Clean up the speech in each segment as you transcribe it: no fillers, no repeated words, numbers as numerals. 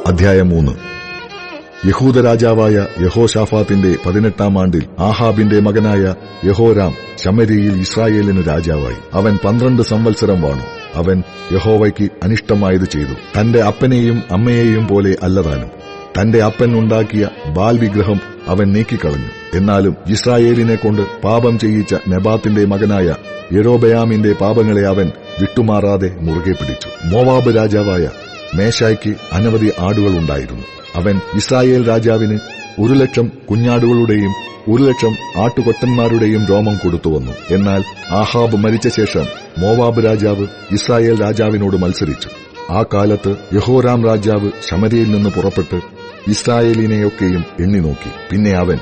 അധ്യായം 3. യഹൂദ രാജാവായ യഹോശാഫാത്തിന്റെ 18-ാം ആണ്ടിൽ ആഹാബിന്റെ മകനായ യഹോരാം ശമര്യയിൽ ഇസ്രായേലിന് രാജാവായി. അവൻ 12 സംവത്സരം വാണു. അവൻ യഹോവയ്ക്ക് അനിഷ്ടമായത് ചെയ്തു. തന്റെ അപ്പനെയും അമ്മയെയും പോലെ അല്ലതാനും. തന്റെ അപ്പൻ ഉണ്ടാക്കിയ ബാൽ വിഗ്രഹം അവൻ നീക്കിക്കളഞ്ഞു. എന്നാലും ഇസ്രായേലിനെ കൊണ്ട് പാപം ചെയ്യിച്ച നെബാത്തിന്റെ മകനായ യെരോബയാമിന്റെ പാപങ്ങളെ അവൻ വിട്ടുമാറാതെ മുറുകെ പിടിച്ചു. മോവാബ് രാജാവായ മേശായ്ക്ക് അനവധി ആടുകളുണ്ടായിരുന്നു. അവൻ ഇസ്രായേൽ രാജാവിന് 1,00,000 കുഞ്ഞാടുകളുടെയും 1,00,000 ആട്ടുകൊറ്റന്മാരുടെയും രോമം കൊടുത്തുവന്നു. എന്നാൽ ആഹാബ് മരിച്ച ശേഷം മോവാബ് രാജാവ് ഇസ്രായേൽ രാജാവിനോട് മത്സരിച്ചു. ആ കാലത്ത് യഹോരാം രാജാവ് ശമര്യയിൽ നിന്ന് പുറപ്പെട്ട് ഇസ്രായേലിനെയൊക്കെയും എണ്ണി നോക്കി. പിന്നെ അവൻ,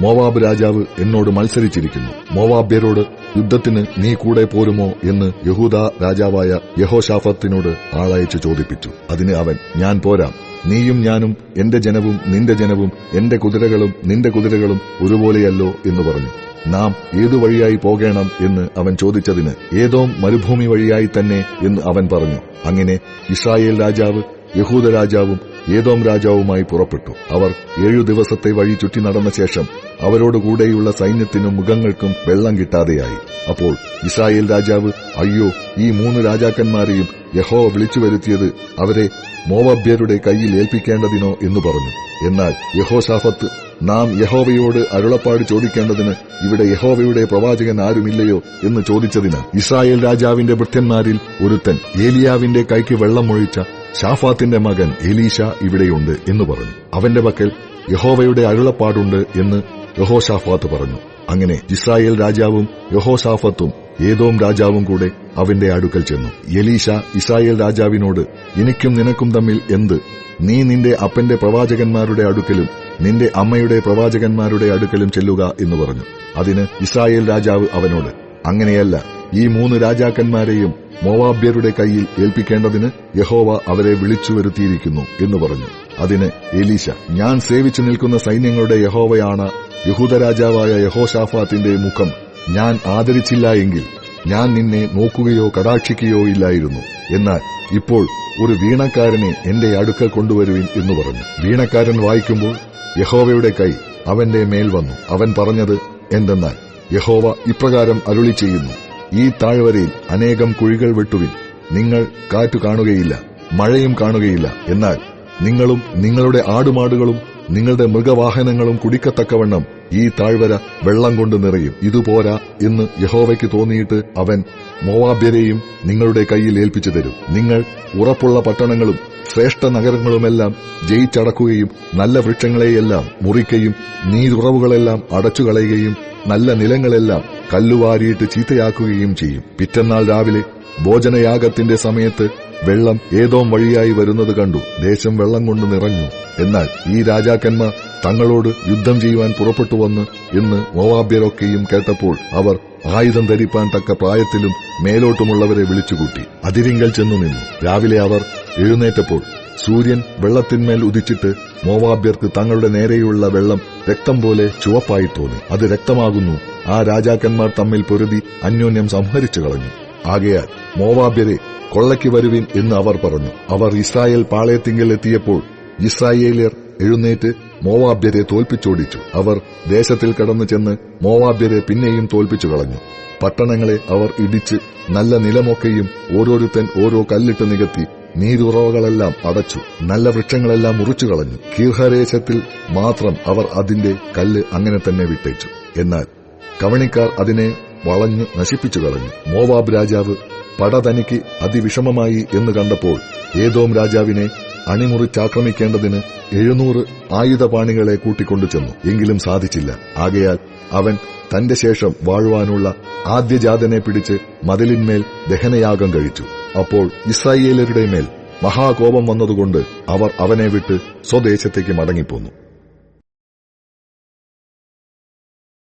മോവാബ് രാജാവ് എന്നോട് മത്സരിച്ചിരിക്കുന്നു. മോവാബ്യരോട് യുദ്ധത്തിന് നീ കൂടെ പോരുമോ എന്ന് യഹൂദ രാജാവായ യഹോശാഫത്തിനോട് ആളയച്ചു ചോദിപ്പിച്ചു. അതിന് അവൻ, ഞാൻ പോരാം. നീയും ഞാനും എന്റെ ജനവും നിന്റെ ജനവും എന്റെ കുതിരകളും നിന്റെ കുതിരകളും ഒരുപോലെയല്ലോ എന്ന് പറഞ്ഞു. നാം ഏതു വഴിയായി പോകണം എന്ന് അവൻ ചോദിച്ചതിന്, ഏദോം മരുഭൂമി വഴിയായി തന്നെ എന്ന് അവൻ പറഞ്ഞു. അങ്ങനെ ഇസ്രായേൽ രാജാവ് യഹൂദ രാജാവും ഏദോം രാജാവുമായി പുറപ്പെട്ടു. അവർ 7 ദിവസത്തെ വഴി ചുറ്റി നടന്ന ശേഷം അവരോടുകൂടെയുള്ള സൈന്യത്തിനും മൃഗങ്ങൾക്കും വെള്ളം കിട്ടാതെയായി. അപ്പോൾ ഇസ്രായേൽ രാജാവ്, അയ്യോ, ഈ 3 രാജാക്കന്മാരെയും യഹോവ വിളിച്ചു വരുത്തിയത് അവരെ മോവാബ്യരുടെ കയ്യിൽ ഏൽപ്പിക്കേണ്ടതിനോ എന്ന് പറഞ്ഞു. എന്നാൽ യഹോശാഫത്ത്, നാം യഹോവയോട് അരുളപ്പാട് ചോദിക്കേണ്ടതിന് ഇവിടെ യഹോവയുടെ പ്രവാചകൻ ആരുമില്ലയോ എന്ന് ചോദിച്ചതിന്, ഇസ്രായേൽ രാജാവിന്റെ ഭൃത്യന്മാരിൽ ഒരുത്തൻ ഏലിയാവിന്റെ കൈക്ക് വെള്ളമൊഴിച്ച ശാഫാത്തിന്റെ മകൻ എലീശ ഇവിടെയുണ്ട് എന്ന് പറഞ്ഞു. അവന്റെ പക്കൽ യഹോവയുടെ അരുളപ്പാടുണ്ട് എന്ന് യഹോശാഫാത്ത് പറഞ്ഞു. അങ്ങനെ ഇസ്രായേൽ രാജാവും യഹോശാഫത്തും ഏദോം രാജാവും കൂടെ അവന്റെ അടുക്കൽ ചെന്നു. എലീശ ഇസ്രായേൽ രാജാവിനോട്, എനിക്കും നിനക്കും തമ്മിൽ എന്ത്? നീ നിന്റെ അപ്പന്റെ പ്രവാചകന്മാരുടെ അടുക്കലും നിന്റെ അമ്മയുടെ പ്രവാചകന്മാരുടെ അടുക്കലും ചെല്ലുക എന്ന് പറഞ്ഞു. അതിന് ഇസ്രായേൽ രാജാവ് അവനോട്, അങ്ങനെയല്ല, ഈ 3 രാജാക്കന്മാരെയും മോവാബ്യരുടെ കയ്യിൽ ഏൽപ്പിക്കേണ്ടതിന് യഹോവ അവരെ വിളിച്ചു വരുത്തിയിരിക്കുന്നു എന്ന് പറഞ്ഞു. അതിന് എലീശ, ഞാൻ സേവിച്ചു നിൽക്കുന്ന സൈന്യങ്ങളുടെ യഹോവയാണ് യഹൂദ രാജാവായ യഹോശാഫാത്തിന്റെ മുഖം ഞാൻ ആദരിച്ചില്ല എങ്കിൽ ഞാൻ നിന്നെ നോക്കുകയോ കടാക്ഷിക്കുകയോ ഇല്ലായിരുന്നു. എന്നാൽ ഇപ്പോൾ ഒരു വീണക്കാരനെ എന്റെ അടുക്കൽ കൊണ്ടുവരുവിൻ എന്ന് പറഞ്ഞു. വീണക്കാരൻ വായിക്കുമ്പോൾ യഹോവയുടെ കൈ അവന്റെ മേൽ വന്നു. അവൻ പറഞ്ഞത് എന്തെന്നാൽ, യഹോവ ഇപ്രകാരം അരുളി ചെയ്യുന്നു, ഈ താഴ്വരയിൽ അനേകം കുഴികൾ വെട്ടുവിൻ. നിങ്ങൾ കാറ്റു കാണുകയില്ല, മഴയും കാണുകയില്ല. എന്നാൽ നിങ്ങളും നിങ്ങളുടെ ആടുമാടുകളും നിങ്ങളുടെ മൃഗവാഹനങ്ങളും കുടിക്കത്തക്കവണ്ണം ഈ താഴ്വര വെള്ളം കൊണ്ട് നിറയും. ഇതുപോരാ എന്ന് യഹോവയ്ക്ക് തോന്നിയിട്ട് അവൻ മോവാബ്യരെയും നിങ്ങളുടെ കയ്യിൽ ഏൽപ്പിച്ചു തരും. നിങ്ങൾ ഉറപ്പുള്ള പട്ടണങ്ങളും ശ്രേഷ്ഠ നഗരങ്ങളുമെല്ലാം ജയിച്ചടക്കുകയും നല്ല വൃക്ഷങ്ങളെയെല്ലാം മുറിക്കുകയും നീരുറവുകളെല്ലാം അടച്ചുകളയുകയും നല്ല നിലങ്ങളെല്ലാം കല്ലുവാരിയിട്ട് ചീത്തയാക്കുകയും ചെയ്യും. പിറ്റന്നാൾ രാവിലെ ഭോജനയാഗത്തിന്റെ സമയത്ത് വെള്ളം ഏദോം വഴിയായി വരുന്നത് കണ്ടു. ദേശം വെള്ളം കൊണ്ട് നിറഞ്ഞു. എന്നാൽ ഈ രാജാക്കന്മാർ തങ്ങളോട് യുദ്ധം ചെയ്യുവാൻ പുറപ്പെട്ടുവന്ന് എന്ന് മോവാബ്യരൊക്കെയും കേട്ടപ്പോൾ അവർ ആയുധം ധരിപ്പാൻ തക്ക പ്രായത്തിലും മേലോട്ടുമുള്ളവരെ വിളിച്ചുകൂട്ടി അതിരിങ്കൽ ചെന്നു നിന്നു. രാവിലെ അവർ എഴുന്നേറ്റപ്പോൾ സൂര്യൻ വെള്ളത്തിന്മേൽ ഉദിച്ചിട്ട് മോവാബ്യർക്ക് തങ്ങളുടെ നേരെയുള്ള വെള്ളം രക്തം പോലെ ചുവപ്പായി തോന്നി. അത് രക്തമാകുന്നു. ആ രാജാക്കന്മാർ തമ്മിൽ പൊരുതി അന്യോന്യം സംഹരിച്ചു കളഞ്ഞു. ആകയാൽ മോവാബ്യരെ കൊള്ളയ്ക്ക് വരുവിൻ എന്ന് അവർ പറഞ്ഞു. അവർ ഇസ്രായേൽ പാളയത്തിങ്കൽ എത്തിയപ്പോൾ ഇസ്രായേലിയർ എഴുന്നേറ്റ് മോവാബ്യരെ തോൽപ്പിച്ചോടിച്ചു. അവർ ദേശത്തിൽ കടന്നു ചെന്ന് മോവാബ്യരെ പിന്നെയും തോൽപ്പിച്ചു കളഞ്ഞു. പട്ടണങ്ങളെ അവർ ഇടിച്ച് നല്ല നിലമൊക്കെയും ഓരോരുത്തൻ ഓരോ കല്ലിട്ട് നികത്തി നീരുറവകളെല്ലാം അടച്ചു. നല്ല വൃക്ഷങ്ങളെല്ലാം മുറിച്ചു കളഞ്ഞു. കീർഹരേശത്തിൽ മാത്രം അവർ അതിന്റെ കല്ല് അങ്ങനെ തന്നെ വിട്ടേച്ചു. എന്നാൽ കവണിക്കാർ അതിനെ വളഞ്ഞു നശിപ്പിച്ചു കളഞ്ഞു. മോവാബ് രാജാവ് പട തനിക്ക് അതിവിഷമമായി എന്ന് കണ്ടപ്പോൾ ഏദോം രാജാവിനെ അണിമുറിച്ചാക്രമിക്കേണ്ടതിന് 700 ആയുധപാണികളെ കൂട്ടിക്കൊണ്ടു ചെന്നു. എങ്കിലും സാധിച്ചില്ല. ആകയാൽ അവൻ തന്റെ ശേഷം വാഴുവാനുള്ള ആദ്യജാതനെ പിടിച്ച് മതിലിന്മേൽ ദഹനയാഗം കഴിച്ചു. അപ്പോൾ ഇസ്രായേലരുടെ മേൽ മഹാകോപം വന്നതുകൊണ്ട് അവർ അവനെ വിട്ട് സ്വദേശത്തേക്ക് മടങ്ങിപ്പോന്നു.